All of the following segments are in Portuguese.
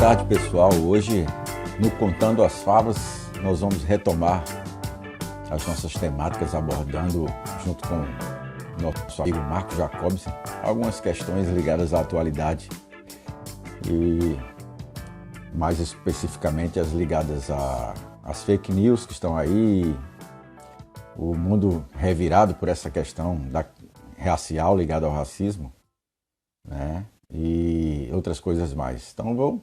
tarde, pessoal. Hoje, no Contando as Favas, nós vamos retomar as nossas temáticas, abordando, junto com o nosso amigo Marco Jacobson, algumas questões ligadas à atualidade e, mais especificamente, as ligadas às fake news que estão aí, o mundo revirado por essa questão racial ligada ao racismo, né? E outras coisas mais. Então, vou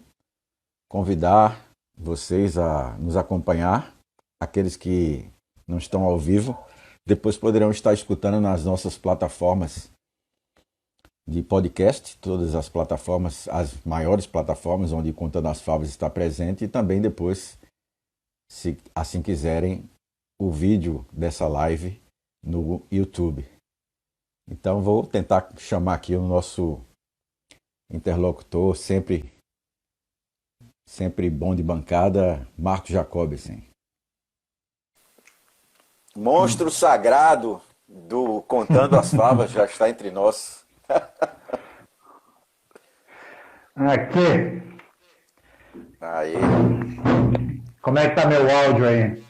convidar vocês a nos acompanhar, aqueles que não estão ao vivo, depois poderão estar escutando nas nossas plataformas de podcast, todas as plataformas, as maiores plataformas onde Contando as Favas está presente, e também depois, se assim quiserem, o vídeo dessa live no YouTube. Então, vou tentar chamar aqui o nosso interlocutor, sempre bom de bancada, Marco Jacobson. Monstro sagrado do Contando as Favas já está entre nós. Aqui. Aí. Como é que tá meu áudio aí?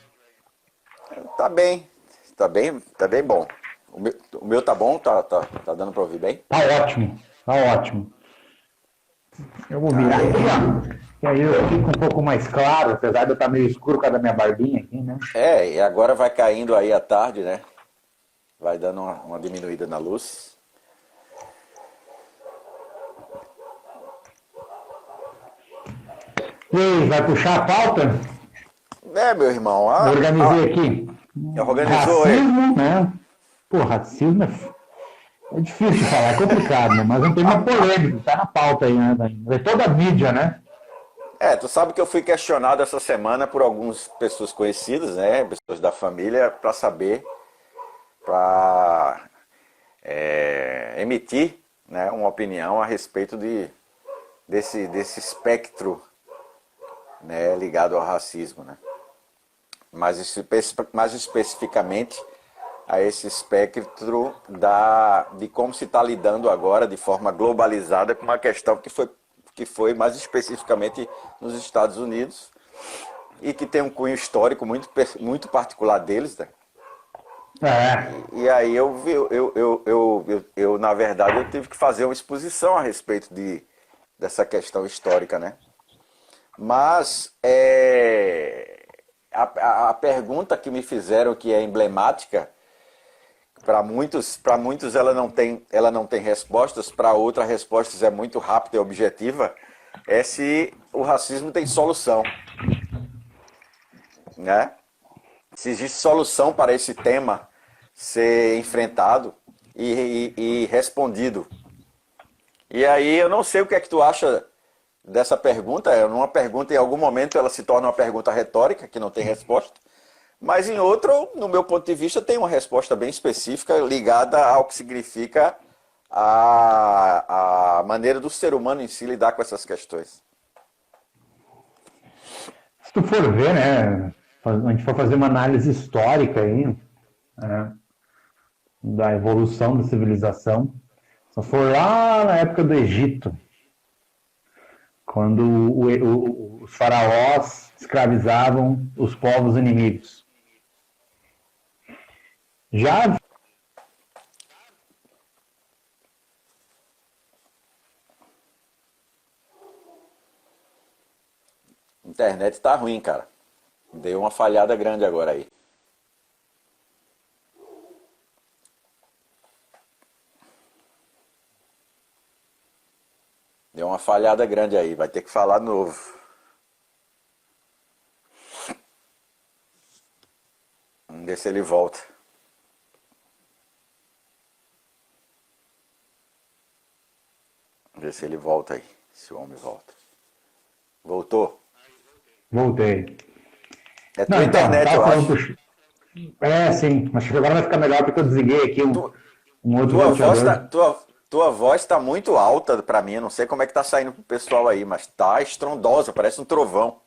Tá bem bom. O meu tá bom? Tá dando para ouvir bem? Tá ótimo. Eu vou virar aqui, ó. E aí eu fico um pouco mais claro, apesar de eu estar meio escuro por causa da minha barbinha aqui, né? E agora vai caindo aí à tarde, né? Vai dando uma diminuída na luz. E aí, vai puxar a pauta? Meu irmão. Eu organizei aqui. Organizou racismo, né? Pô, racismo é difícil de falar, é complicado, né? Mas é um tema polêmico, tá na pauta aí, né? É toda a mídia, né? Tu sabe que eu fui questionado essa semana por algumas pessoas conhecidas, né? Pessoas da família, para saber, para emitir, né, uma opinião a respeito desse espectro, né, ligado ao racismo, né? Mais especificamente a esse espectro de como se está lidando agora de forma globalizada com uma questão que foi mais especificamente nos Estados Unidos e que tem um cunho histórico muito particular deles, né? E aí eu na verdade eu tive que fazer uma exposição a respeito dessa questão histórica, né? Mas a pergunta que me fizeram, que é emblemática, para muitos ela não tem respostas, para outras respostas é muito rápida e objetiva, é se o racismo tem solução, né? Se existe solução para esse tema ser enfrentado e respondido. E aí eu não sei o que é que tu acha dessa pergunta. Uma pergunta, em algum momento ela se torna uma pergunta retórica, que não tem resposta. Mas em outro, no meu ponto de vista, tem uma resposta bem específica ligada ao que significa a maneira do ser humano em si lidar com essas questões. Se tu for ver, né, a gente for fazer uma análise histórica aí, né, da evolução da civilização, se for lá na época do Egito, quando os faraós escravizavam os povos inimigos. Já A internet tá ruim, cara. Deu uma falhada grande agora aí. Deu uma falhada grande aí, vai ter que falar de novo. Vamos ver se ele volta. Vamos ver se ele volta aí, se o homem volta. Voltou? voltei. É tua internet, tava eu falando acho. sim, mas agora vai ficar melhor porque eu desliguei aqui um outro roteador. Tua voz tá muito alta pra mim, eu não sei como é que tá saindo pro pessoal aí, mas tá estrondosa, parece um trovão.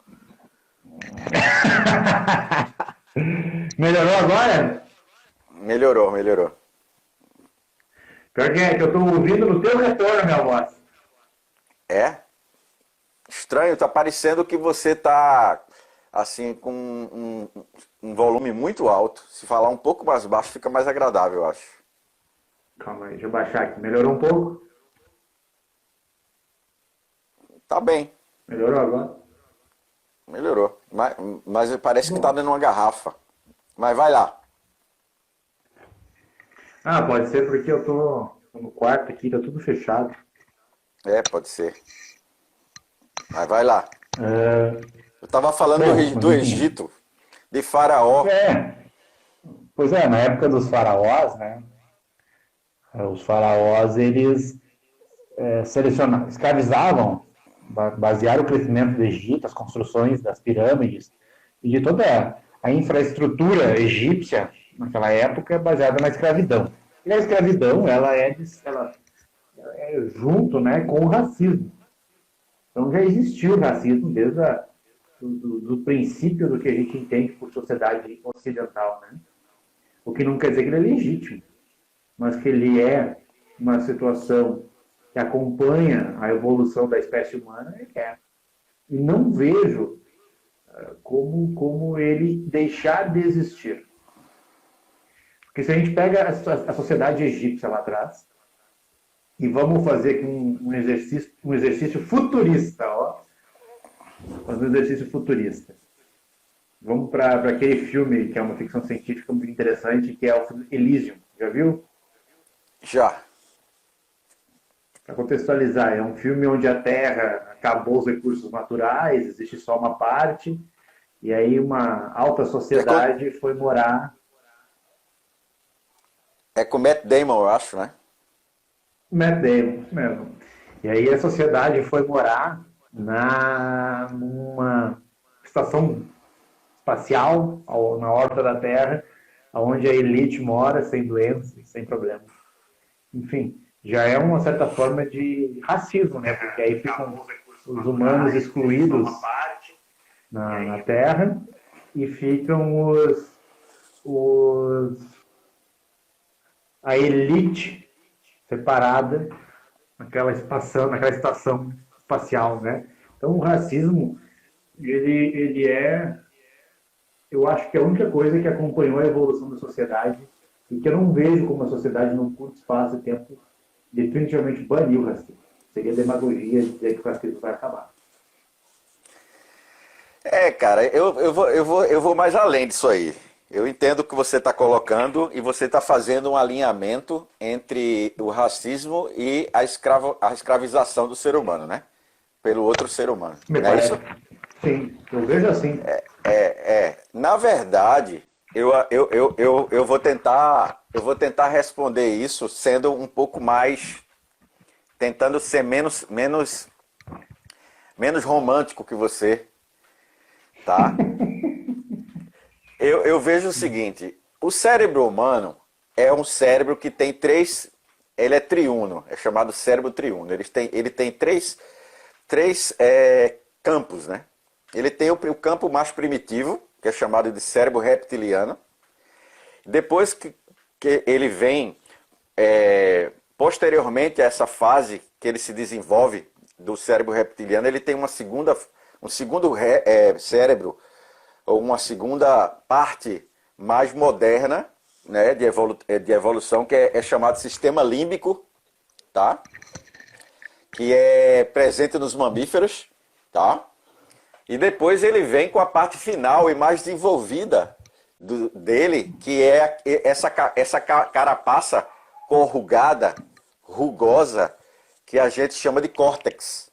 Melhorou agora? Melhorou. Pior que é que eu tô ouvindo no teu retorno, minha voz. É? estranho, tá parecendo que você tá assim com um volume muito alto. Se falar um pouco mais baixo fica mais agradável, eu acho. Calma aí, deixa eu baixar aqui. Melhorou um pouco? Tá bem, Melhorou agora? melhorou. Mas parece que tá Bom. dentro de uma garrafa. Mas vai lá. Ah, pode ser porque eu tô no quarto aqui, tá tudo fechado. É, pode ser. Mas vai lá. É, Eu tava falando bom, mas do enfim. Egito, de Faraó. É, pois é, na época dos faraós, né? Os faraós, eles selecionavam, escravizavam, basearam o crescimento do Egito, as construções das pirâmides e de toda a infraestrutura egípcia naquela época baseada na escravidão. E a escravidão, ela é junto, né, com o racismo. Então já existiu o racismo desde do princípio do que a gente entende por sociedade ocidental, né? O que não quer dizer que ele é legítimo, mas que ele é uma situação que acompanha a evolução da espécie humana, ele é. E não vejo como ele deixar de existir. Porque se a gente pega a sociedade egípcia lá atrás, e vamos fazer aqui um exercício futurista, ó. Fazer um exercício futurista. Vamos para aquele filme que é uma ficção científica muito interessante, que é o filme Elysium. Já viu? Já. Para contextualizar, é um filme onde a Terra acabou os recursos naturais, existe só uma parte, e aí uma alta sociedade foi morar. É com Matt Damon, eu acho, né? Matt Damon, isso mesmo. E aí a sociedade foi morar numa estação espacial, na órbita da Terra, onde a elite mora sem doenças, sem problemas. Enfim, já é uma certa forma de racismo, né? Porque aí ficam os humanos excluídos na Terra e ficam a elite separada naquela estação espacial, né? Então o racismo, ele é, eu acho que é a única coisa que acompanhou a evolução da sociedade e que eu não vejo como a sociedade, num curto espaço de tempo, definitivamente baniu o racismo. Seria demagogia dizer que o racismo vai acabar. É, cara, eu vou mais além disso aí. Eu entendo o que você está colocando e você está fazendo um alinhamento entre o racismo e a escravização do ser humano, né? Pelo outro ser humano. Me Não é parece. isso? Sim, eu vejo assim. Na verdade, eu vou tentar responder isso sendo um pouco mais, tentando ser menos romântico que você, tá? Eu vejo o seguinte, o cérebro humano é um cérebro que tem ele é triuno, é chamado cérebro triuno. Ele tem três campos, né? Ele tem o campo mais primitivo, que é chamado de cérebro reptiliano. Depois que ele vem, posteriormente a essa fase que ele se desenvolve do cérebro reptiliano, ele tem um segundo cérebro, ou uma segunda parte mais moderna, né, de evolução, que é chamado sistema límbico, tá? Que é presente nos mamíferos, tá? E depois ele vem com a parte final e mais desenvolvida dele, que é essa carapaça corrugada, rugosa, que a gente chama de córtex,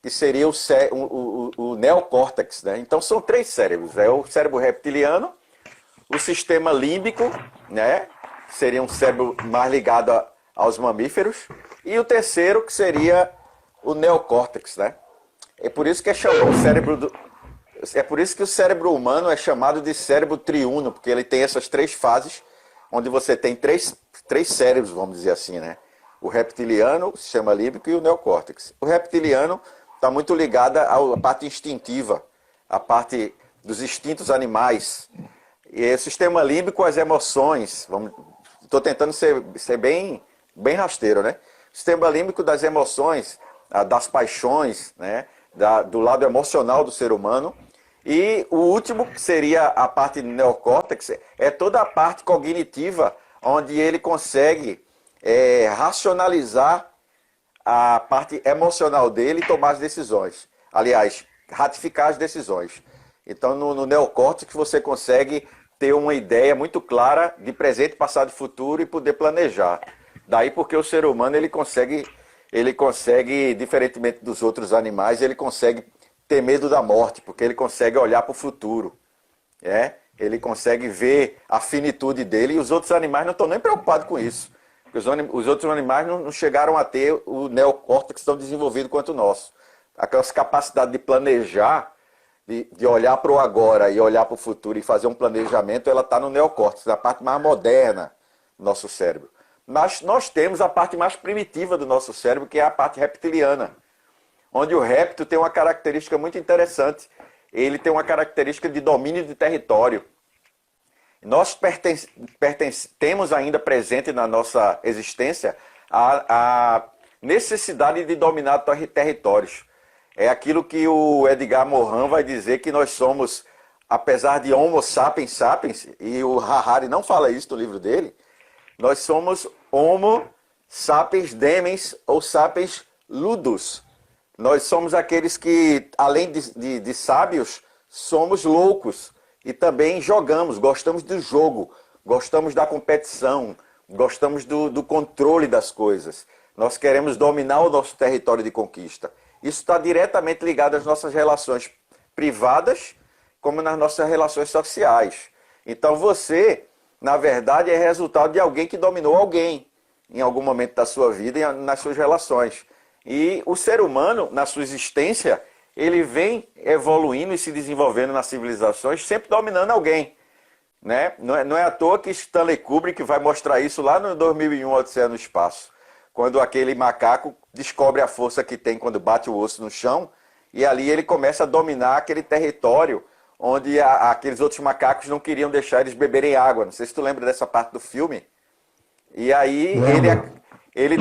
que seria o neocórtex, né? Então são três cérebros, é o cérebro reptiliano, o sistema límbico, né? Seria um cérebro mais ligado aos mamíferos, e o terceiro, que seria o neocórtex, né? É por isso que é por isso que o cérebro humano é chamado de cérebro triuno, porque ele tem essas três fases, onde você tem três cérebros, vamos dizer assim, né? O reptiliano, o sistema límbico e o neocórtex. O reptiliano está muito ligado à parte instintiva, à parte dos instintos animais. E o sistema límbico, as emoções. Estou tentando ser bem rasteiro, né? O sistema límbico das emoções, das paixões, né? do lado emocional do ser humano. E o último, que seria a parte neocórtex, é toda a parte cognitiva, onde ele consegue racionalizar a parte emocional dele e tomar as decisões. Aliás, ratificar as decisões. Então, no neocórtex, você consegue ter uma ideia muito clara de presente, passado e futuro e poder planejar. Daí porque o ser humano, ele consegue, diferentemente dos outros animais, ele consegue ter medo da morte, porque ele consegue olhar para o futuro. Ele consegue ver a finitude dele, e os outros animais não estão nem preocupados com isso. Porque os outros animais não chegaram a ter o neocórtex tão desenvolvido quanto o nosso. Aquela capacidade de planejar, de olhar para o agora e olhar para o futuro e fazer um planejamento, ela está no neocórtex, na parte mais moderna do nosso cérebro. Mas nós temos a parte mais primitiva do nosso cérebro, que é a parte reptiliana, onde o réptil tem uma característica muito interessante. Ele tem uma característica de domínio de território. Nós temos ainda presente na nossa existência a necessidade de dominar territórios. É aquilo que o Edgar Morin vai dizer, que nós somos, apesar de Homo sapiens sapiens, e o Harari não fala isso no livro dele, nós somos Homo sapiens demens ou sapiens ludus. Nós somos aqueles que, além de sábios, somos loucos e também jogamos, gostamos do jogo, gostamos da competição, gostamos do controle das coisas. Nós queremos dominar o nosso território de conquista. Isso está diretamente ligado às nossas relações privadas, como nas nossas relações sociais. Então você, na verdade, é resultado de alguém que dominou alguém em algum momento da sua vida e nas suas relações. E o ser humano, na sua existência, ele vem evoluindo e se desenvolvendo nas civilizações, sempre dominando alguém. Né? Não é à toa que Stanley Kubrick vai mostrar isso lá no 2001, Odisseia no Espaço. Quando aquele macaco descobre a força que tem quando bate o osso no chão, e ali ele começa a dominar aquele território onde aqueles outros macacos não queriam deixar eles beberem água. Não sei se tu lembra dessa parte do filme. E aí ele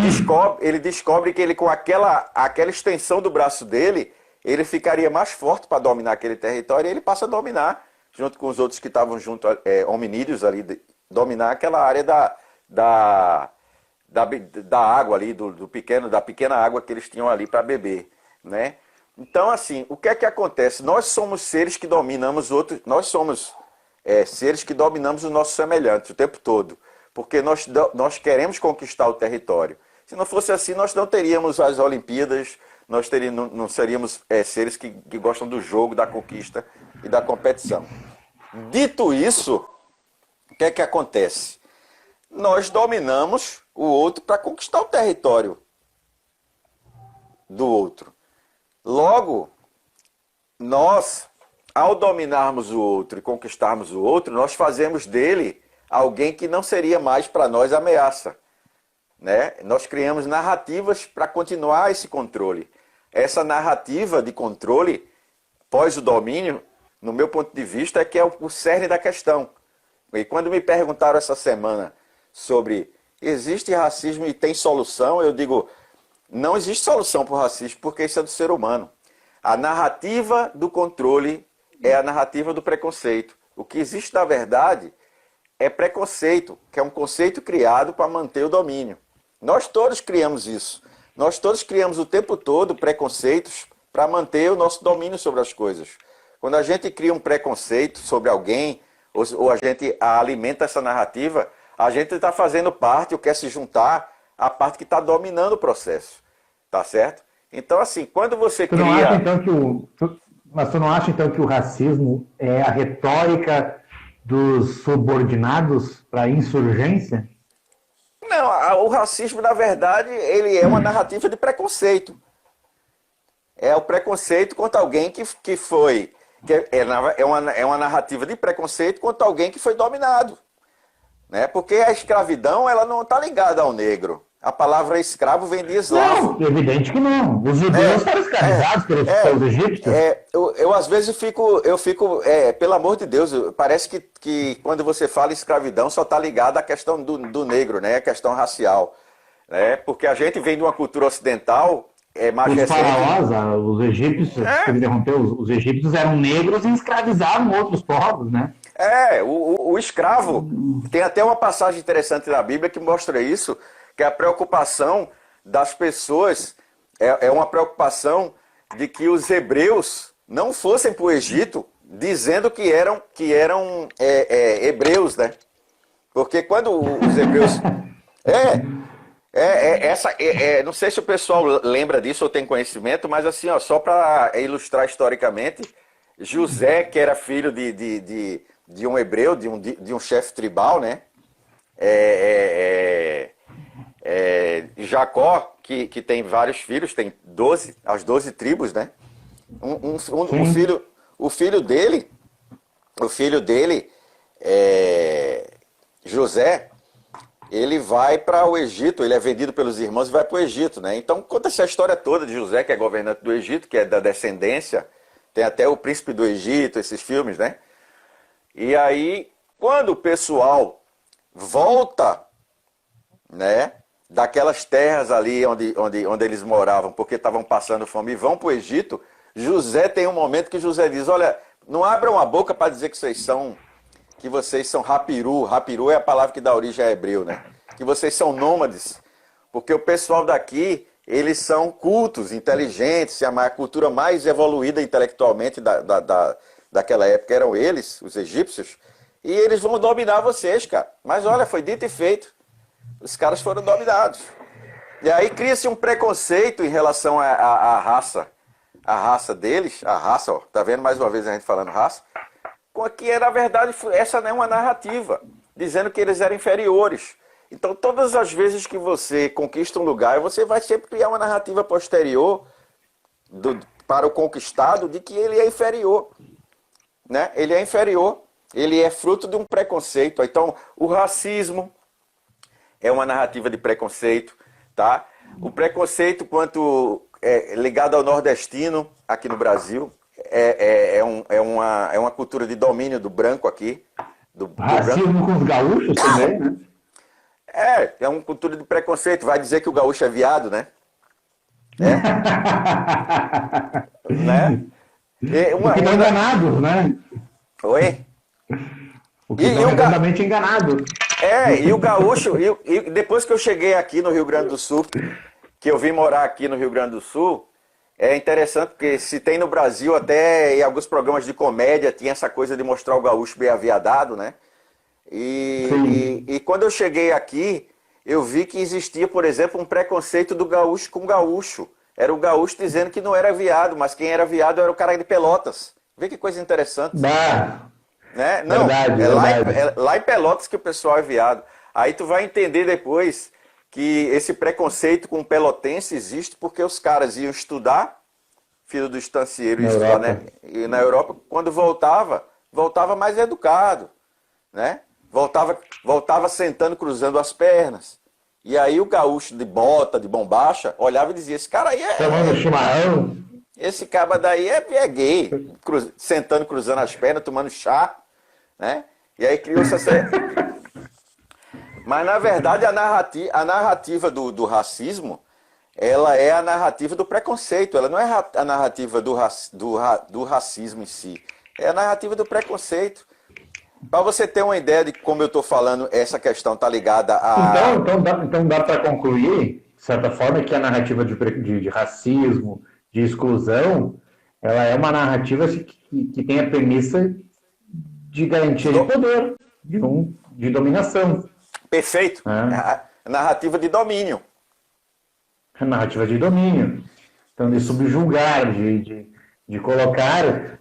descobre que ele, com aquela extensão do braço dele, ele ficaria mais forte para dominar aquele território, e ele passa a dominar, junto com os outros que estavam junto, hominídeos ali, dominar aquela área da água ali, da pequena água que eles tinham ali para beber, né? Então, assim, o que é que acontece? Nós somos seres que dominamos outros, nós somos seres que dominamos os nossos semelhantes o tempo todo, porque nós queremos conquistar o território. Se não fosse assim, nós não teríamos as Olimpíadas, nós não seríamos seres que gostam do jogo, da conquista e da competição. Dito isso, o que é que acontece? Nós dominamos o outro para conquistar o território do outro. Logo, nós, ao dominarmos o outro e conquistarmos o outro, nós fazemos dele alguém que não seria mais para nós ameaça. Né? Nós criamos narrativas para continuar esse controle. Essa narrativa de controle, pós o domínio, no meu ponto de vista, é que é o cerne da questão. E quando me perguntaram essa semana sobre existe racismo e tem solução, eu digo, não existe solução para o racismo, porque isso é do ser humano. A narrativa do controle é a narrativa do preconceito. O que existe, na verdade, é preconceito, que é um conceito criado para manter o domínio. Nós todos criamos isso. Nós todos criamos o tempo todo preconceitos para manter o nosso domínio sobre as coisas. Quando a gente cria um preconceito sobre alguém, ou a gente alimenta essa narrativa, a gente está fazendo parte, ou quer se juntar à parte que está dominando o processo. Tá certo? Então, assim, quando você cria... Mas tu não acha, então, que o racismo é a retórica dos subordinados para a insurgência? Não, o racismo, na verdade, ele é uma narrativa de preconceito. É o preconceito contra alguém que foi... É uma narrativa de preconceito contra alguém que foi dominado. Né? Porque a escravidão, ela não está ligada ao negro. A palavra escravo vem de eslavo. Não, evidente que não. Os judeus foram escravizados pelos egípcios. Eu às vezes eu fico pelo amor de Deus, parece que quando você fala escravidão só está ligado à questão do negro, né? A questão racial. Né? Porque a gente vem de uma cultura ocidental mais Os recente. faraós, os egípcios, se interrompeu, os egípcios eram negros e escravizavam outros povos, né? O escravo, tem até uma passagem interessante na Bíblia que mostra isso, que a preocupação das pessoas é uma preocupação de que os hebreus não fossem para o Egito dizendo que eram hebreus, né? Porque quando os hebreus... não sei se o pessoal lembra disso ou tem conhecimento, mas assim, ó, só para ilustrar historicamente, José, que era filho de um hebreu, de um chefe tribal, né? Jacó, que tem vários filhos, tem as 12 tribos, né? O filho dele, José, ele vai para o Egito, ele é vendido pelos irmãos e vai para o Egito, né? Então conta essa história toda de José, que é governante do Egito, que é da descendência, tem até o Príncipe do Egito, esses filmes, né? E aí, quando o pessoal volta, né, daquelas terras ali onde eles moravam, porque estavam passando fome, e vão para o Egito, José tem um momento que José diz, olha, não abram a boca para dizer que vocês são rapiru. Rapiru é a palavra que dá origem a hebreu, né? Que vocês são nômades. Porque o pessoal daqui, eles são cultos, inteligentes, a cultura mais evoluída intelectualmente daquela época eram eles, os egípcios, e eles vão dominar vocês, cara. Mas olha, foi dito e feito. Os caras foram dominados. E aí cria-se um preconceito em relação à raça deles, ó, tá vendo mais uma vez a gente falando raça? Que na verdade essa não é uma narrativa, dizendo que eles eram inferiores. Então todas as vezes que você conquista um lugar, você vai sempre criar uma narrativa posterior para o conquistado de que ele é inferior, né? Ele é inferior, ele é fruto de um preconceito. Então o racismo é uma narrativa de preconceito, tá? O preconceito ligado ao nordestino aqui no Brasil é uma cultura de domínio do branco aqui. Racismo com os gaúchos também, né? É uma cultura de preconceito. Vai dizer que o gaúcho é viado, né? Né? O que estão enganados, né? Oi? O que estão completamente enganados. E o gaúcho, e depois que eu cheguei aqui no Rio Grande do Sul, que eu vim morar aqui no Rio Grande do Sul, é interessante porque se tem no Brasil, até em alguns programas de comédia, tinha essa coisa de mostrar o gaúcho bem aviadado, né? E quando eu cheguei aqui, eu vi que existia, por exemplo, um preconceito do gaúcho com o gaúcho. Era o gaúcho dizendo que não era viado, mas quem era viado era o cara de Pelotas. Vê que coisa interessante. Né? Não, verdade. Lá em Pelotas que o pessoal é viado. Aí tu vai entender depois que esse preconceito com o pelotense existe porque os caras iam estudar, filho do estancieiro, estudar, né? E na Europa, quando voltava mais educado, né? Voltava sentando, cruzando as pernas. E aí o gaúcho de bota, de bombacha, olhava e dizia, esse cara aí tomando chimarrão. Esse cara daí é gay, sentando, cruzando as pernas, tomando chá, né? E aí criou-se essa... Mas, na verdade, a narrativa do racismo, ela é a narrativa do preconceito. Ela não é a narrativa do racismo em si. É a narrativa do preconceito. Para você ter uma ideia de como eu estou falando, essa questão está ligada a... Então dá para concluir, de certa forma, que a narrativa de racismo, de exclusão, ela é uma narrativa que tem a premissa de garantia de poder, de dominação. Perfeito. A narrativa de domínio. A narrativa de domínio. Então, de subjugar, de colocar,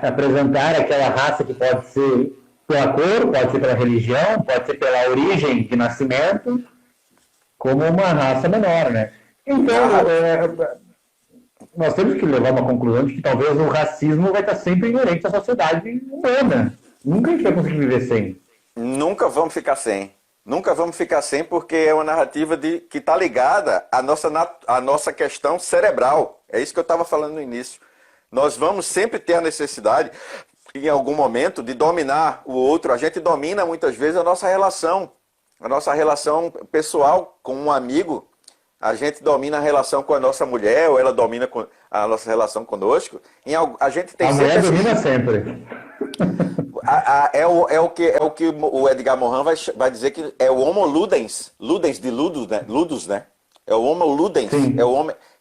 apresentar aquela raça que pode ser pela cor, pode ser pela religião, pode ser pela origem de nascimento, como uma raça menor, né? Então, nós temos que levar uma conclusão de que talvez o racismo vai estar sempre inerente à sociedade humana. Nunca a gente vai conseguir viver sem. Nunca vamos ficar sem. Nunca vamos ficar sem porque é uma narrativa que está ligada à nossa questão cerebral. É isso que eu estava falando no início. Nós vamos sempre ter a necessidade, em algum momento, de dominar o outro. A gente domina muitas vezes a nossa relação pessoal com um amigo. a gente domina a relação com a nossa mulher, ou ela domina a nossa relação conosco, a gente tem A sempre mulher esse... domina sempre. É o que o Edgar Morin vai dizer que é o homo ludens, ludens de ludus, né? É o homo ludens,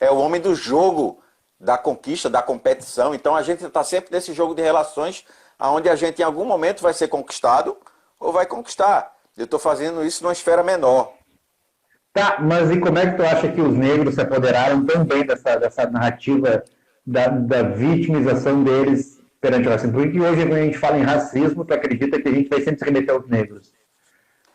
é o homem do jogo, da conquista, da competição. Então a gente está sempre nesse jogo de relações, onde a gente em algum momento vai ser conquistado ou vai conquistar. Eu estou fazendo isso numa esfera menor. Tá, mas e como é que tu acha que os negros se apoderaram tão bem dessa narrativa da vitimização deles perante o racismo? Por que hoje, quando a gente fala em racismo, tu acredita que a gente vai sempre se remeter aos negros?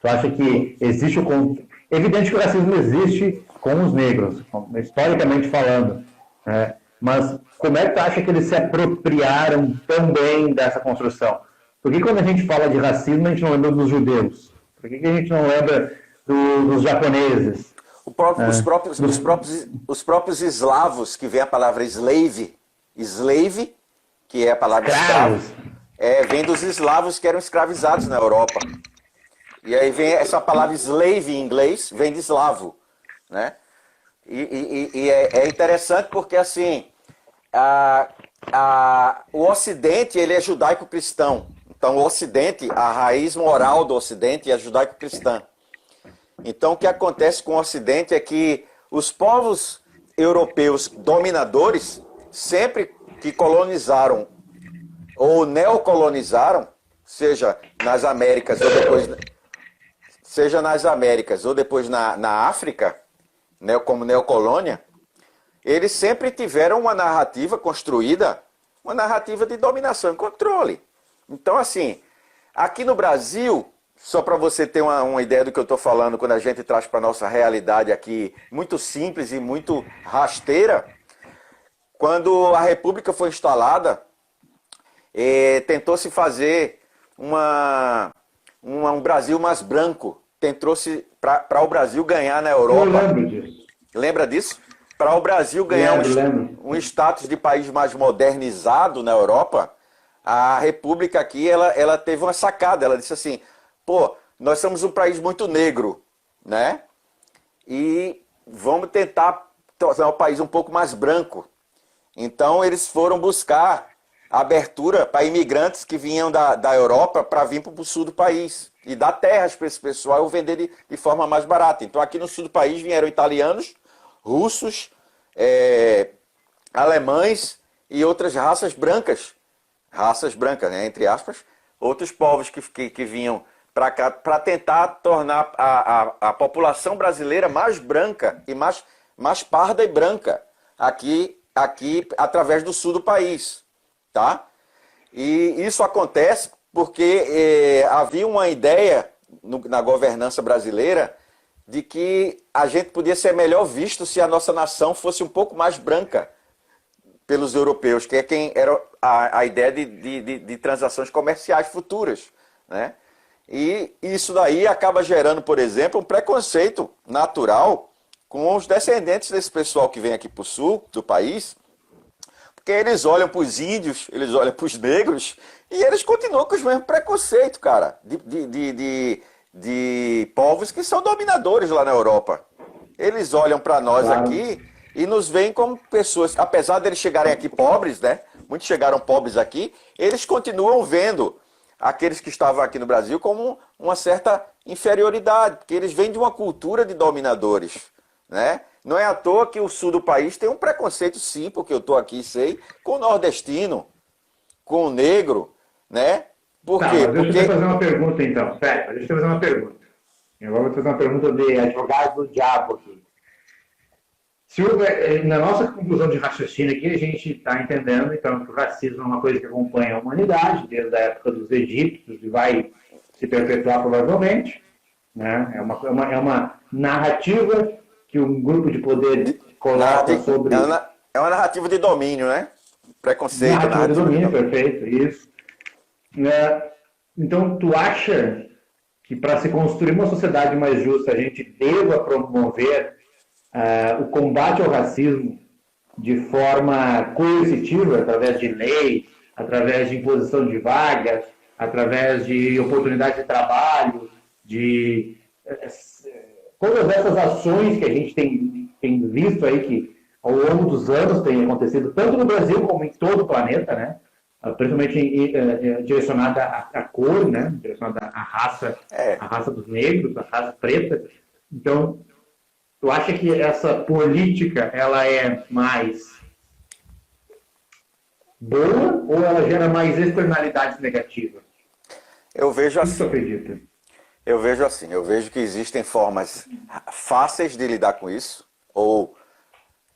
Tu acha que existe o... Evidente que o racismo existe com os negros, historicamente falando, né? Mas como é que tu acha que eles se apropriaram tão bem dessa construção? Por que quando a gente fala de racismo, a gente não lembra dos judeus? Por que a gente não lembra dos japoneses? Os próprios eslavos, que vem a palavra slave, que é a palavra escravo, vem dos eslavos que eram escravizados na Europa. E aí vem essa palavra slave em inglês, vem de eslavo, né? E é interessante porque, assim, o Ocidente, ele é judaico-cristão. Então, o Ocidente, a raiz moral do Ocidente é judaico-cristã. Então, o que acontece com o Ocidente é que os povos europeus dominadores, sempre que colonizaram ou neocolonizaram, seja nas Américas ou depois na África, né, como neocolônia, eles sempre tiveram uma narrativa construída, uma narrativa de dominação e controle. Então, assim, aqui no Brasil, só para você ter uma ideia do que eu estou falando, quando a gente traz para a nossa realidade aqui, muito simples e muito rasteira, quando a República foi instalada, tentou-se fazer um Brasil mais branco. Tentou-se para o Brasil ganhar na Europa. Eu lembro disso. Lembra disso? Para o Brasil ganhar um status de país mais modernizado na Europa, a República aqui ela teve uma sacada. Ela disse assim: pô, nós somos um país muito negro, né? E vamos tentar tornar o país um pouco mais branco. Então eles foram buscar abertura para imigrantes que vinham da Europa para vir para o sul do país e dar terras para esse pessoal e vender de forma mais barata. Então aqui no sul do país vieram italianos, russos, alemães e outras raças brancas, né, entre aspas, outros povos que vinham para cá para tentar tornar a população brasileira mais branca e mais parda e branca aqui através do sul do país, tá? E isso acontece porque havia uma ideia na governança brasileira de que a gente podia ser melhor visto se a nossa nação fosse um pouco mais branca pelos europeus, que é quem era a ideia de transações comerciais futuras, né? E isso daí acaba gerando, por exemplo, um preconceito natural com os descendentes desse pessoal que vem aqui para o sul do país, porque eles olham para os índios, eles olham para os negros e eles continuam com os mesmos preconceitos, cara, de povos que são dominadores lá na Europa. Eles olham para nós aqui e nos veem como pessoas, apesar de eles chegarem aqui pobres, né? Muitos chegaram pobres aqui, eles continuam vendo aqueles que estavam aqui no Brasil como uma certa inferioridade, porque eles vêm de uma cultura de dominadores, né? Não é à toa que o sul do país tem um preconceito, sim, porque eu estou aqui e sei, com o nordestino, com o negro, né? Por quê? Deixa eu fazer uma pergunta, então. Pera, deixa eu fazer uma pergunta. Agora vou fazer uma pergunta de advogado do diabo aqui. Na nossa conclusão de raciocínio aqui, a gente está entendendo, então, que o racismo é uma coisa que acompanha a humanidade, desde a época dos egípcios, e vai se perpetuar provavelmente, né? É uma narrativa que um grupo de poder coloca sobre... É uma narrativa de domínio, né? Preconceito. Narrativa de domínio, perfeito, isso. Então, tu acha que para se construir uma sociedade mais justa, a gente deva promover o combate ao racismo de forma coercitiva, através de lei, através de imposição de vagas, através de oportunidade de trabalho, de todas essas ações que a gente tem tem visto aí que ao longo dos anos tem acontecido, tanto no Brasil como em todo o planeta, né? Principalmente direcionada à cor, né? Direcionada à raça dos negros, à raça preta. Então, tu acha que essa política ela é mais boa ou ela gera mais externalidades negativas? Eu vejo O que tu assim. acredita? Eu vejo que existem formas fáceis de lidar com isso, ou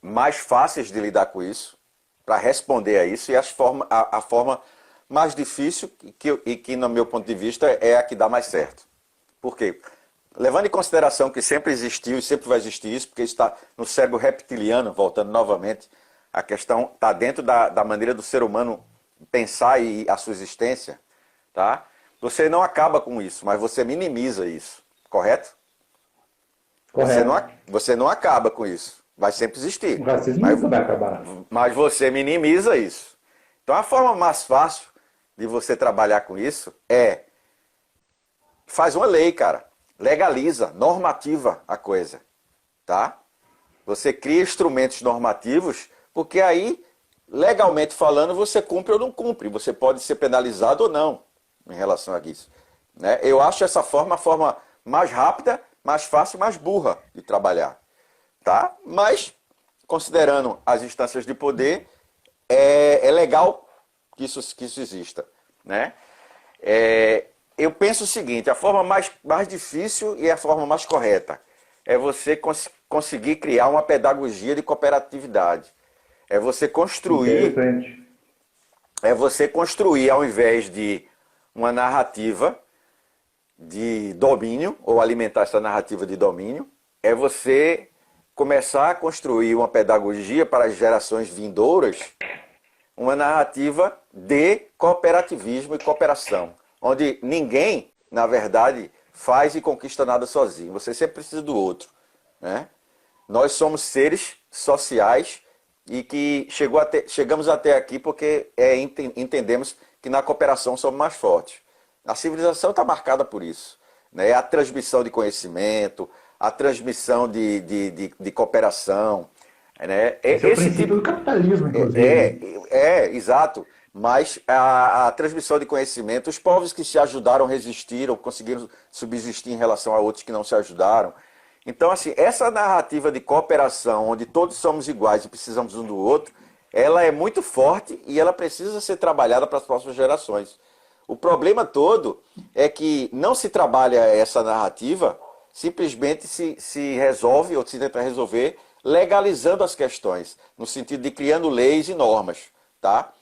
mais fáceis de lidar com isso, para responder a isso, e a forma mais difícil, que no meu ponto de vista é a que dá mais certo. Por quê? Levando em consideração que sempre existiu e sempre vai existir isso, porque isso está no cérebro reptiliano, voltando novamente, a questão está dentro da maneira do ser humano pensar e a sua existência, tá? Você não acaba com isso, mas você minimiza isso, correto? Correto. Você não acaba com isso, vai sempre existir. O racismo nunca vai acabar. Mas você minimiza isso. Então a forma mais fácil de você trabalhar com isso faz uma lei, cara. Legaliza, normativa a coisa, tá? Você cria instrumentos normativos, porque aí, legalmente falando, você cumpre ou não cumpre. Você pode ser penalizado ou não em relação a isso, né? Eu acho essa forma a forma mais rápida, mais fácil, mais burra de trabalhar, tá? Mas, considerando as instâncias de poder, é legal que isso exista, né? Eu penso o seguinte, a forma mais difícil e a forma mais correta é você conseguir criar uma pedagogia de cooperatividade. É você construir, ao invés de uma narrativa de domínio, ou alimentar essa narrativa de domínio, é você começar a construir uma pedagogia para as gerações vindouras, uma narrativa de cooperativismo e cooperação, onde ninguém, na verdade, faz e conquista nada sozinho. Você sempre precisa do outro, né? Nós somos seres sociais e que chegamos até aqui porque entendemos que na cooperação somos mais fortes. A civilização está marcada por isso, né? A transmissão de conhecimento, a transmissão de cooperação, né? Esse é o princípio do capitalismo, inclusive. Exato. Mas a transmissão de conhecimento, os povos que se ajudaram, resistiram, conseguiram subsistir em relação a outros que não se ajudaram. Então, assim, essa narrativa de cooperação, onde todos somos iguais e precisamos um do outro, ela é muito forte e ela precisa ser trabalhada para as próximas gerações. O problema todo é que não se trabalha essa narrativa, simplesmente se resolve ou se tenta resolver legalizando as questões, no sentido de criando leis e normas, tá?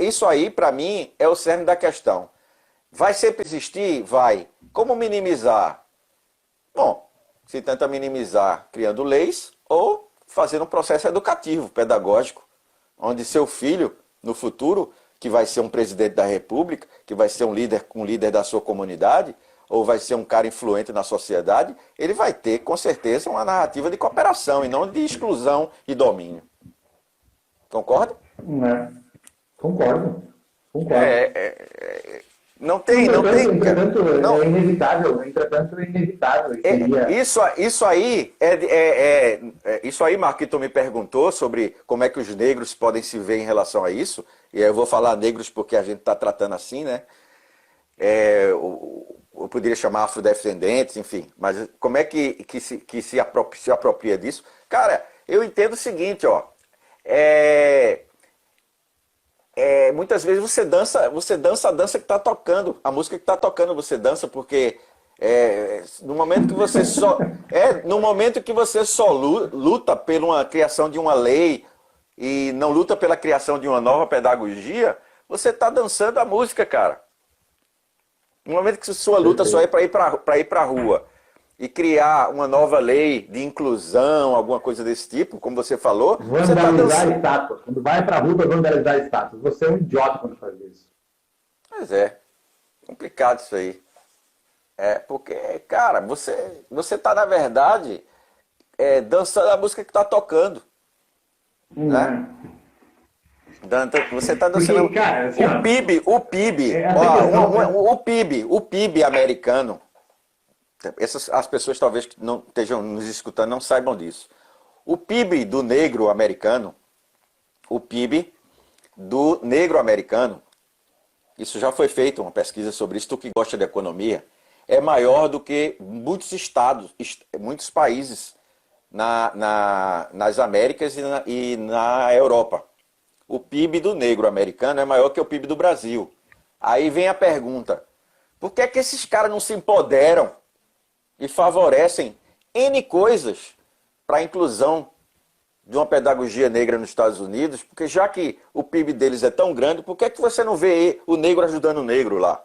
Isso aí, para mim, é o cerne da questão. Vai sempre existir? Vai. Como minimizar? Bom, se tenta minimizar criando leis ou fazendo um processo educativo, pedagógico, onde seu filho, no futuro, que vai ser um presidente da República, que vai ser um líder da sua comunidade, ou vai ser um cara influente na sociedade, ele vai ter, com certeza, uma narrativa de cooperação e não de exclusão e domínio. Concorda? Concordo. Não tem. Entretanto, Não. é inevitável. Isso aí, Marquito me perguntou sobre como é que os negros podem se ver em relação a isso. E eu vou falar negros porque a gente está tratando assim, né? Eu poderia chamar afrodescendentes, enfim. Mas como é que se apropria disso? Cara, eu entendo o seguinte, ó. Muitas vezes você dança a dança que está tocando, a música que está tocando você dança, porque no momento que você só luta pela criação de uma lei e não luta pela criação de uma nova pedagogia, você está dançando a música, cara. No momento que sua luta só é para ir para a rua e criar uma nova lei de inclusão, alguma coisa desse tipo, como você falou... Vandalizar estátuas. Quando vai pra rua, vandalizar estátuas. Você é um idiota quando faz isso. Pois é. Complicado isso aí. Porque, cara, você tá, na verdade, dançando a música que tá tocando. Né? Você tá dançando... Porque, cara, assim, o PIB americano... as pessoas talvez que não estejam nos escutando não saibam disso. O PIB do negro americano, o PIB do negro americano, isso já foi feito uma pesquisa sobre isso, tu que gosta de economia, é maior do que muitos estados, muitos países nas Américas e na Europa. O PIB do negro americano é maior que o PIB do Brasil. Aí vem a pergunta, por que é que esses caras não se empoderam e favorecem N coisas para a inclusão de uma pedagogia negra nos Estados Unidos? Porque já que o PIB deles é tão grande, por que é que você não vê o negro ajudando o negro lá?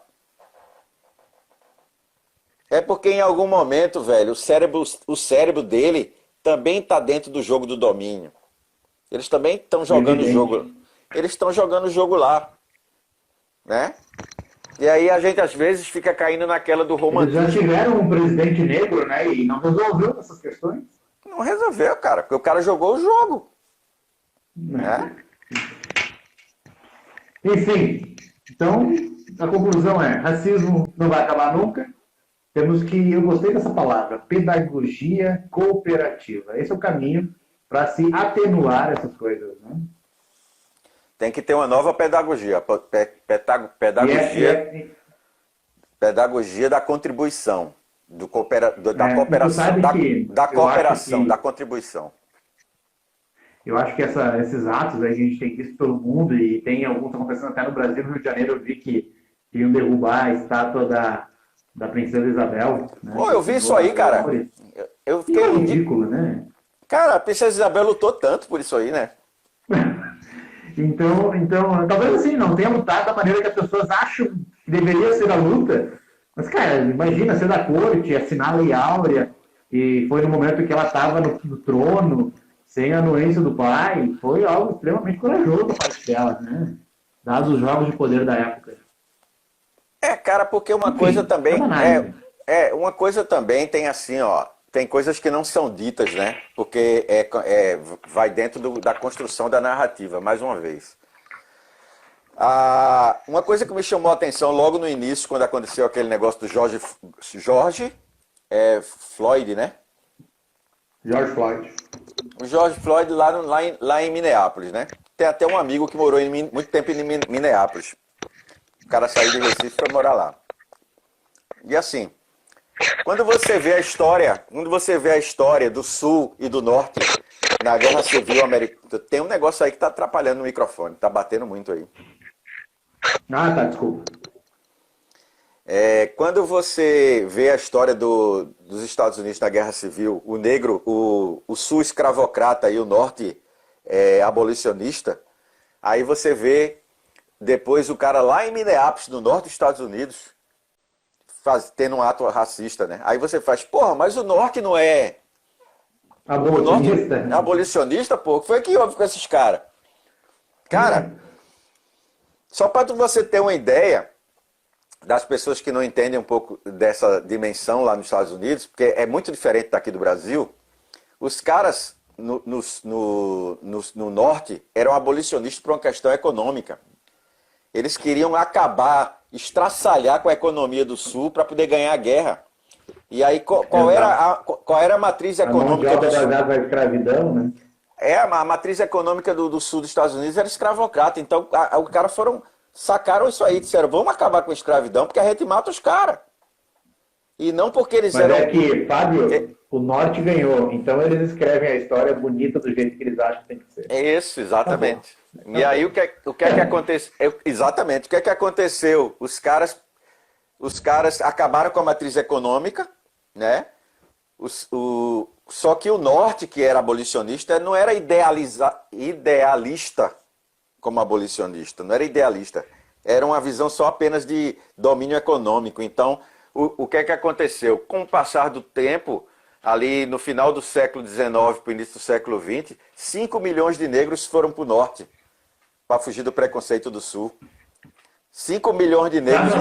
É porque em algum momento, velho, o cérebro dele também está dentro do jogo do domínio. Eles também estão jogando o jogo. Eles estão jogando o jogo lá. Né? E aí a gente às vezes fica caindo naquela do romantismo. Eles já tiveram um presidente negro, né? E não resolveu essas questões. Não resolveu, cara, porque o cara jogou o jogo. Né? Enfim, então a conclusão é, racismo não vai acabar nunca. Temos que, eu gostei dessa palavra, pedagogia cooperativa. Esse é o caminho para se atenuar essas coisas, né? Tem que ter uma nova pedagogia. Pedagogia da contribuição. Da cooperação. Da contribuição. Eu acho que esses atos aí que a gente tem visto pelo mundo, e tem alguns que estão acontecendo até no Brasil, no Rio de Janeiro, eu vi que queriam derrubar a estátua da Princesa Isabel. Né? Pô, eu vi isso aí, cara. Eu fiquei ridículo, né? Cara, a Princesa Isabel lutou tanto por isso aí, né? Então, talvez assim, não tenha lutado da maneira que as pessoas acham que deveria ser a luta. Mas, cara, imagina ser da corte, assinar a Lei Áurea, e foi no momento que ela estava no trono, sem a anuência do pai. Foi algo extremamente corajoso da parte dela, né? Dados os jogos de poder da época. Cara, porque uma coisa também uma coisa também tem assim, ó, tem coisas que não são ditas, né? Porque vai dentro da construção da narrativa, mais uma vez. Uma coisa que me chamou a atenção logo no início, quando aconteceu aquele negócio do George Floyd, né? George Floyd. O George Floyd lá em Minneapolis, né? Tem até um amigo que morou muito tempo em Minneapolis. O cara saiu de Recife e foi morar lá. E assim, quando você vê a história do Sul e do Norte na Guerra Civil Americana, tem um negócio aí que está atrapalhando o microfone, está batendo muito aí. Tá, desculpa. Quando você vê a história dos Estados Unidos na Guerra Civil, o negro, o Sul escravocrata e o Norte abolicionista, aí você vê depois o cara lá em Minneapolis, no norte dos Estados Unidos, tendo um ato racista, né? Aí você faz, porra, mas o norte não é abolicionista? Abolicionista, pô, o que foi que houve com esses caras? Cara, só para você ter uma ideia das pessoas que não entendem um pouco dessa dimensão lá nos Estados Unidos, porque é muito diferente daqui do Brasil, os caras no norte eram abolicionistas por uma questão econômica. Eles queriam acabar, estraçalhar com a economia do Sul para poder ganhar a guerra. E aí, qual era a matriz econômica do Sul? A escravidão, né? A matriz econômica do Sul dos Estados Unidos era escravocrata. Então, os caras sacaram isso aí, disseram, vamos acabar com a escravidão, porque a gente mata os caras. E não porque eles eram... Mas é que, Fábio, o Norte ganhou, então eles escrevem a história bonita do jeito que eles acham que tem que ser. Isso, exatamente. E aí o que é que aconteceu? Exatamente, o que é que aconteceu? Os caras acabaram com a matriz econômica, né? Só que o Norte, que era abolicionista, não era idealista como abolicionista, não era idealista. Era uma visão só apenas de domínio econômico. Então, o que é que aconteceu? Com o passar do tempo, ali no final do século XIX para o início do século XX, 5 milhões de negros foram para o Norte, para fugir do preconceito do Sul. 5 milhões de negros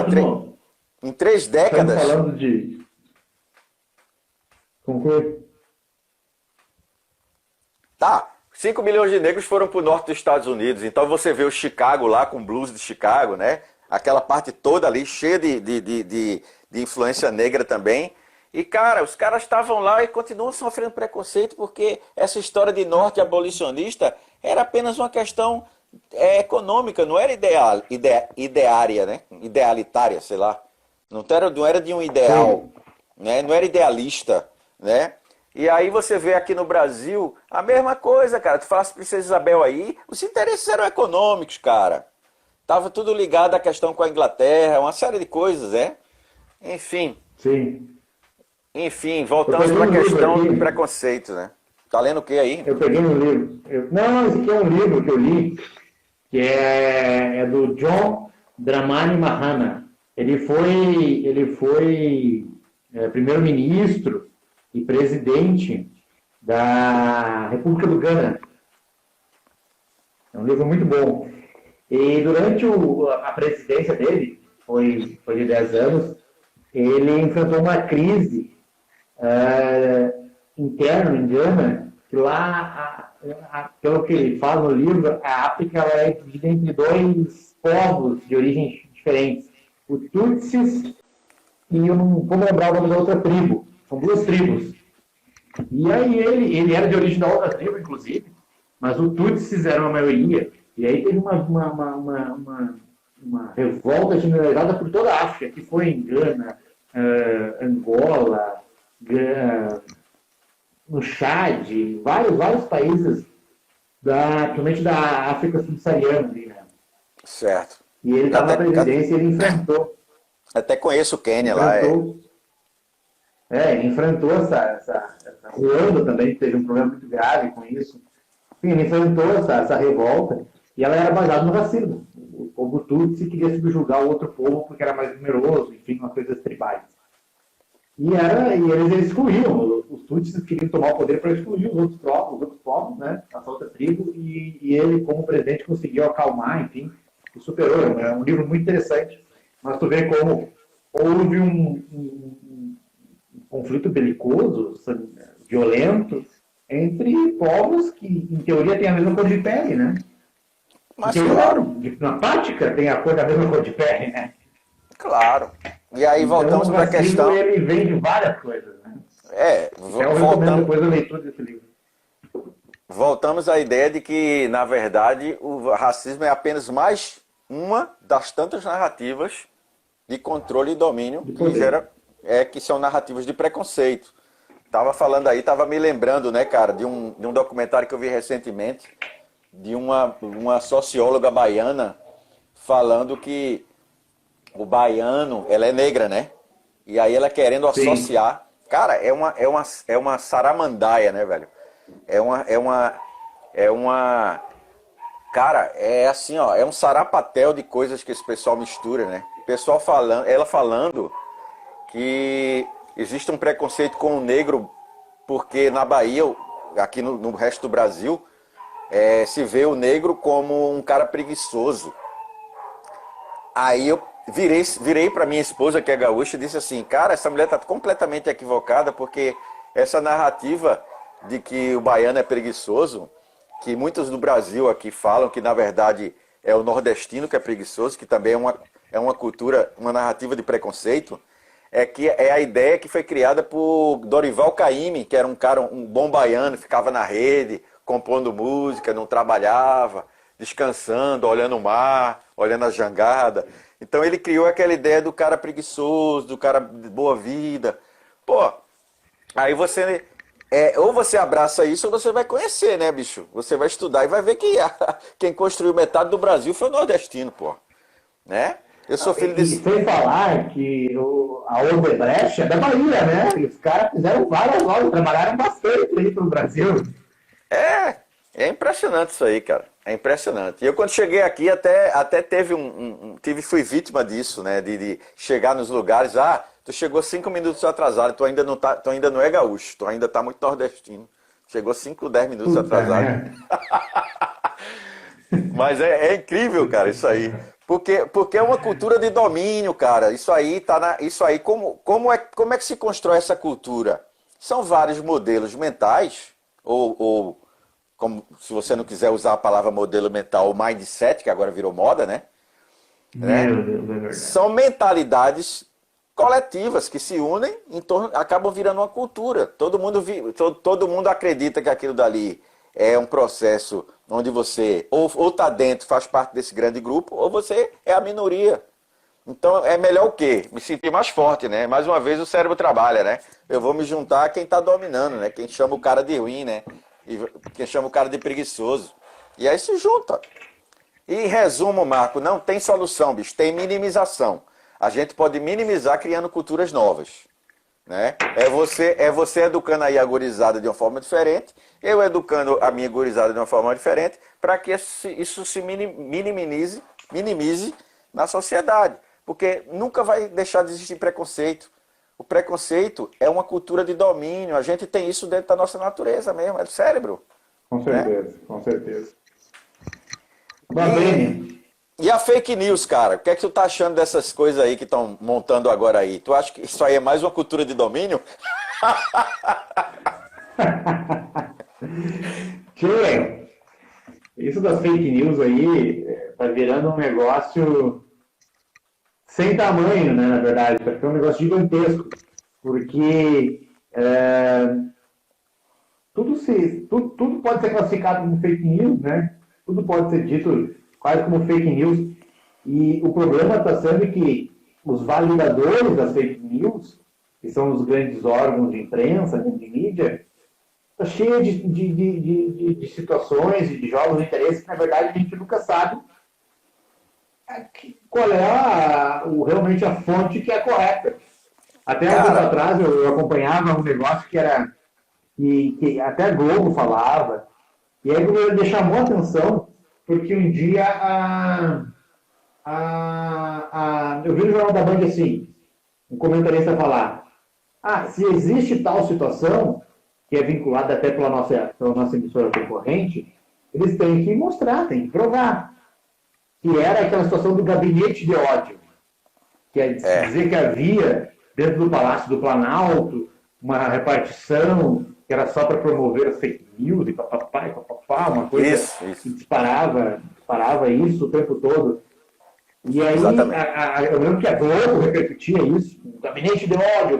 em 3 décadas. Estamos falando de... Conclui. Tá, 5 milhões de negros foram para o norte dos Estados Unidos. Então você vê o Chicago lá, com o blues de Chicago, né? Aquela parte toda ali, cheia de influência negra também. E, cara, os caras estavam lá e continuam sofrendo preconceito porque essa história de norte abolicionista era apenas uma questão econômica, não era ideária, né? Idealitária, sei lá. Não era de um ideal, Sim. né? Não era idealista, né? E aí você vê aqui no Brasil a mesma coisa, cara. Tu falasse Princesa Isabel aí, os interesses eram econômicos, cara. Tava tudo ligado à questão com a Inglaterra, uma série de coisas, né? Enfim, Sim. enfim, Eu voltamos peguei para a um livro questão do aqui. preconceito, né? Tá lendo o que aí? Eu peguei um livro. Não, esse aqui é um livro que eu li, que é do John Dramani Mahana. Ele foi primeiro-ministro e presidente da República do Ghana. É um livro muito bom. E durante a presidência dele, foi de 10 anos, ele enfrentou uma crise interna em Gana, que lá, pelo que ele fala no livro, a África ela é dividida entre dois povos de origens diferentes. O Tutsis e eu não vou lembrar o nome da outra tribo. São duas tribos. E aí ele era de origem da outra tribo, inclusive, mas o Tutsis era uma maioria. E aí teve uma revolta generalizada por toda a África, que foi em Gana, Angola, no Chad, vários países, principalmente da África subsaariana. Né? Certo. E ele estava na presidência e ele enfrentou. Até conheço o Quênia lá. Ele enfrentou essa Ruanda também, teve um problema muito grave com isso. Enfim, ele enfrentou essa revolta e ela era baseada no racismo. O povo Tutsi queria subjugar o outro povo porque era mais numeroso, enfim, umas coisas tribais. E eles excluíam, os Tutsis queriam tomar o poder para excluir os outros povos, né, essa outra tribo, e ele, como presidente, conseguiu acalmar, enfim, e superou. É um livro muito interessante, mas tu vê como houve um conflito belicoso, violento, entre povos que, em teoria, têm a mesma cor de pele, né? Mas claro. Na prática, tem a cor da mesma cor de pele, né? Claro. E aí voltamos para a questão. Ele vem de várias coisas, né? Eu recomendo depois a leitura desse livro. Voltamos à ideia de que, na verdade, o racismo é apenas mais uma das tantas narrativas de controle e domínio que são narrativas de preconceito. Tava falando aí, tava me lembrando, né, cara, de um documentário que eu vi recentemente de uma socióloga baiana falando que o baiano, ela é negra, né? E aí ela querendo associar. Cara, é uma saramandaia, né, velho? Cara, é assim, ó, é um sarapatel de coisas que esse pessoal mistura, né? Ela falando que existe um preconceito com o negro porque na Bahia, aqui no resto do Brasil, se vê o negro como um cara preguiçoso. Aí eu virei para minha esposa, que é gaúcha, e disse assim, cara, essa mulher está completamente equivocada, porque essa narrativa de que o baiano é preguiçoso, que muitos do Brasil aqui falam que na verdade é o nordestino que é preguiçoso, que também é uma cultura, uma narrativa de preconceito, que é a ideia que foi criada por Dorival Caymmi, que era um bom baiano, ficava na rede, compondo música, não trabalhava, descansando, olhando o mar, olhando a jangada. Então ele criou aquela ideia do cara preguiçoso, do cara de boa vida. Pô, aí você... ou você abraça isso ou você vai conhecer, né, bicho? Você vai estudar e vai ver que quem construiu metade do Brasil foi o nordestino, pô. Né? Eu sou filho desse... E sem falar que a Odebrecht é da Bahia, né? E os caras fizeram várias lojas, trabalharam bastante aí pro Brasil. É impressionante isso aí, cara. É impressionante. E eu quando cheguei aqui até teve fui vítima disso, né? De chegar nos lugares, tu chegou 5 minutos atrasado, tu ainda não é gaúcho, tu ainda tá muito nordestino. Chegou 5, 10 minutos atrasado. Mas é incrível, cara, isso aí. Porque é uma cultura de domínio, cara. Isso aí como é que se constrói essa cultura? São vários modelos mentais, ou como, se você não quiser usar a palavra modelo mental, o mindset, que agora virou moda, né? Meu Deus, é verdade. São mentalidades coletivas que se unem em torno, acabam virando uma cultura. Todo mundo acredita que aquilo dali é um processo onde você ou está dentro, faz parte desse grande grupo, ou você é a minoria. Então é melhor o quê? Me sentir mais forte, né? Mais uma vez o cérebro trabalha, né? Eu vou me juntar a quem está dominando, né? Quem chama o cara de ruim, né? E quem chama o cara de preguiçoso. E aí se junta. E em resumo, Marco, não tem solução, bicho. Tem minimização. A gente pode minimizar criando culturas novas. Né? É você educando aí a gurizada de uma forma diferente, eu educando a minha gurizada de uma forma diferente, para que isso se minimize na sociedade. Porque nunca vai deixar de existir preconceito. O preconceito é uma cultura de domínio. A gente tem isso dentro da nossa natureza mesmo, é do cérebro. Com certeza, com certeza. E a fake news, cara? O que é que tu tá achando dessas coisas aí que estão montando agora aí? Tu acha que isso aí é mais uma cultura de domínio? Tchê, isso das fake news aí tá virando um negócio sem tamanho, né, na verdade. Tá ficando um negócio gigantesco. Porque tudo pode ser classificado como fake news, né? Tudo pode ser dito quase como fake news. E o problema está sendo que os validadores das fake news, que são os grandes órgãos de imprensa, de mídia, está cheio de situações e de jogos de interesse que, na verdade, a gente nunca sabe qual é realmente a fonte que é correta. Até um tempo atrás eu acompanhava um negócio que era que até a Globo falava, e aí me chamou a atenção, porque um dia eu vi no Jornal da Band assim, um comentarista falar, se existe tal situação, que é vinculada até pela nossa emissora concorrente, eles têm que mostrar, têm que provar. Que era aquela situação do gabinete de ódio, que é dizer que havia, dentro do Palácio do Planalto, uma repartição que era só para promover as fake news e papapá, uma coisa que disparava isso o tempo todo. E aí, eu lembro que a Globo repercutia isso, o gabinete de ódio,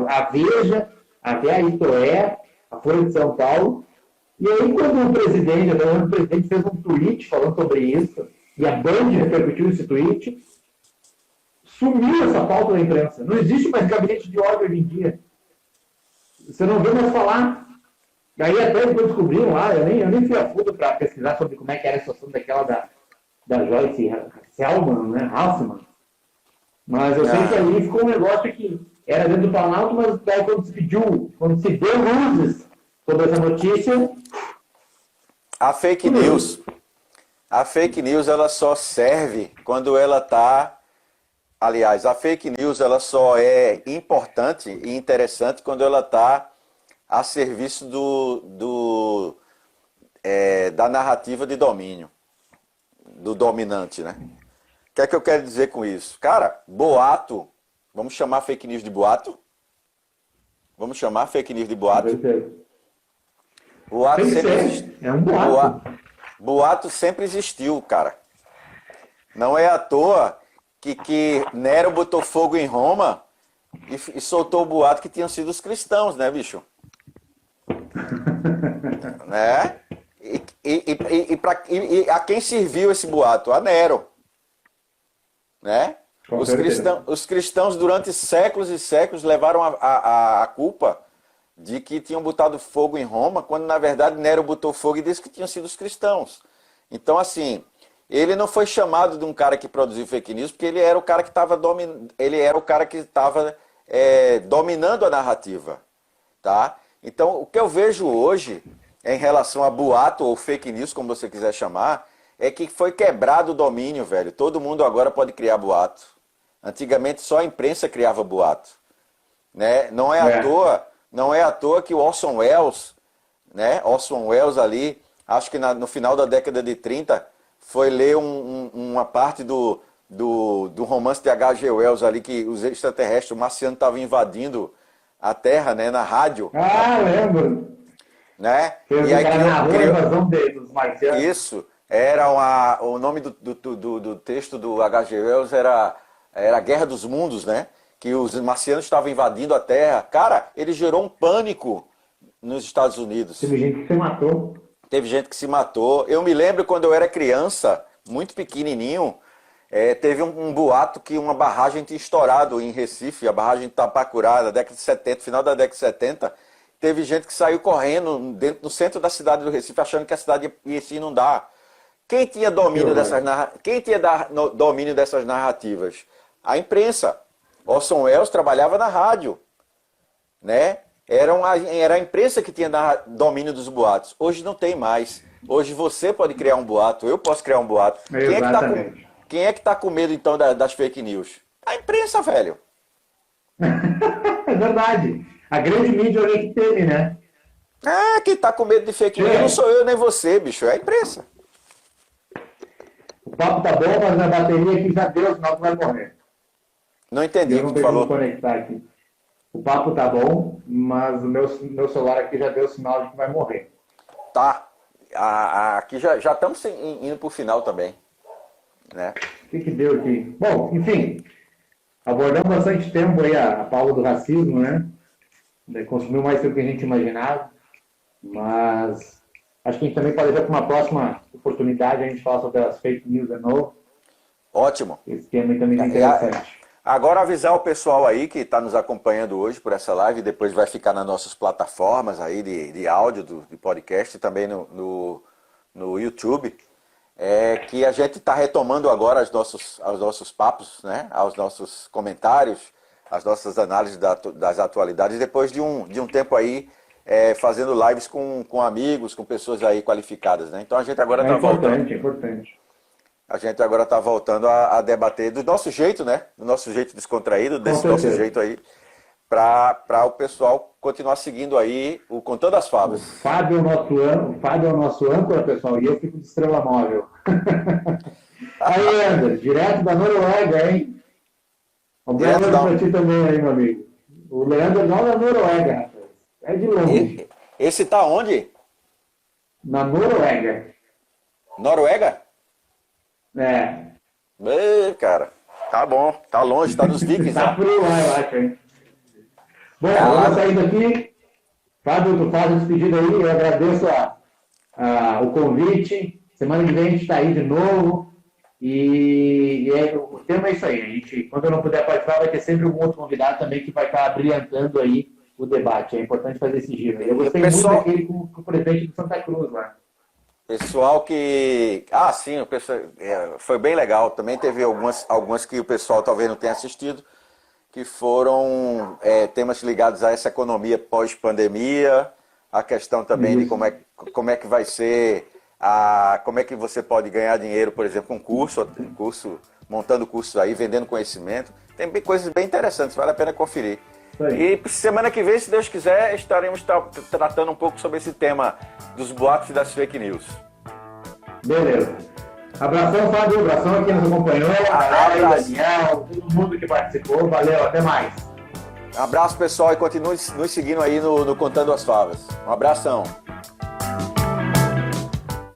a Veja, até a Istoé, a Folha de São Paulo. E aí, quando o presidente fez um tweet falando sobre isso, e a Band repercutiu esse tweet, sumiu essa pauta da imprensa. Não existe mais gabinete de ódio hoje em dia. Você não vê mais falar. Daí até depois descobriram lá, eu nem fui a fundo para pesquisar sobre como é que era a situação daquela da Joyce Selman, né, Halseman. Mas eu sei que ali ficou um negócio que era dentro do Planalto, mas daí quando se deu luzes sobre essa notícia... A fake news, ela só serve quando ela está... Aliás, a fake news ela só é importante e interessante quando ela está a serviço da narrativa de domínio, do dominante, né? O que é que eu quero dizer com isso? Cara, boato, vamos chamar fake news de boato? Vamos chamar fake news de boato? Boato sempre existiu. É um boato. Boato sempre existiu, cara. Não é à toa que Nero botou fogo em Roma e soltou o boato que tinham sido os cristãos, né, bicho? Né? E a quem serviu esse boato? A Nero. Né? Os cristãos durante séculos e séculos levaram a culpa de que tinham botado fogo em Roma, quando na verdade Nero botou fogo e disse que tinham sido os cristãos. Então, assim, ele não foi chamado de um cara que produziu fake news, porque ele era o cara que estava dominando a narrativa. Tá? Então, o que eu vejo hoje, em relação a boato ou fake news, como você quiser chamar, é que foi quebrado o domínio, velho. Todo mundo agora pode criar boato. Antigamente só a imprensa criava boato. Né? Não é à toa que o Orson Welles, né? Orson Welles ali, acho que no final da década de 30, foi ler uma parte do romance de H.G. Wells ali, que os extraterrestres, o marciano, estavam invadindo a Terra, né, na rádio. Lembro. Né? E aí criou dos marcianos. Isso. O nome do texto do H.G. Wells era Guerra dos Mundos, né? que os marcianos estavam invadindo a Terra, cara, ele gerou um pânico nos Estados Unidos. Teve gente que se matou. Teve gente que se matou. Eu me lembro quando eu era criança, muito pequenininho, teve um boato que uma barragem tinha estourado em Recife, a barragem de Tapacurá, na década de 70, final da década de 70. Teve gente que saiu correndo no centro da cidade do Recife, achando que a cidade ia se inundar. Quem tinha domínio dessas narrativas? A imprensa. Orson Welles trabalhava na rádio, né? Era a imprensa que tinha domínio dos boatos. Hoje não tem mais. Hoje você pode criar um boato, eu posso criar um boato. Quem é que está com medo, então, das fake news? A imprensa, velho. É verdade. A grande mídia é alguém que teme, né? Quem está com medo de fake news não sou eu nem você, bicho. É a imprensa. O papo tá bom, mas a bateria aqui já deu, senão tu vai morrer. Não entendi o que tu falou. Eu não consigo conectar aqui. O papo tá bom, mas o meu celular aqui já deu sinal de que vai morrer. Tá. Aqui já estamos indo pro final também. Né? O que deu aqui? Bom, enfim, abordamos bastante tempo aí a pauta do racismo, né? Consumiu mais tempo que a gente imaginava, mas acho que a gente também pode ver para uma próxima oportunidade a gente falar sobre as fake news de novo. Ótimo. Esse tema também é interessante. Agora avisar o pessoal aí que está nos acompanhando hoje por essa live, depois vai ficar nas nossas plataformas aí de áudio, de podcast e também no YouTube, que a gente está retomando agora os nossos papos, né? Aos nossos comentários, as nossas análises das atualidades, depois de um tempo aí fazendo lives com amigos, com pessoas aí qualificadas, né? Então a gente agora está voltando. É importante. A gente agora está voltando a debater do nosso jeito, né? Do nosso jeito descontraído, desse nosso jeito aí, para o pessoal continuar seguindo aí o Contando as Favas. O Fábio é o nosso âncora, pessoal, e eu fico de estrela móvel. Aí, André, direto da Noruega, hein? Um beijo para ti também aí, meu amigo. O Leandro não é da Noruega, rapaz. É de longe. Esse tá onde? Na Noruega. Noruega? Cara. Tá bom. Tá longe, tá nos Vikings. Tá frio lá, eu acho, hein? Bom, vamos sair daqui. Fábio, tu faz a despedida aí. Eu agradeço o convite. Semana que vem a gente está aí de novo. O tema é isso aí. Quando eu não puder participar, vai ter sempre algum outro convidado também que vai estar brilhantando aí o debate. É importante fazer esse giro. Eu gostei muito daquele com o prefeito de Santa Cruz lá. Pessoal que... sim, foi bem legal. Também teve algumas que o pessoal talvez não tenha assistido, que foram temas ligados a essa economia pós-pandemia, a questão também de como é que vai ser, como é que você pode ganhar dinheiro, por exemplo, com curso, montando cursos aí, vendendo conhecimento. Tem coisas bem interessantes, vale a pena conferir. E semana que vem, se Deus quiser, estaremos tratando um pouco sobre esse tema dos boatos e das fake news. Beleza. Abração, Fábio. Abração a quem nos acompanhou. Daniel, todo mundo que participou. Valeu, até mais. Um abraço, pessoal, e continue nos seguindo aí no Contando as Favas. Um abração.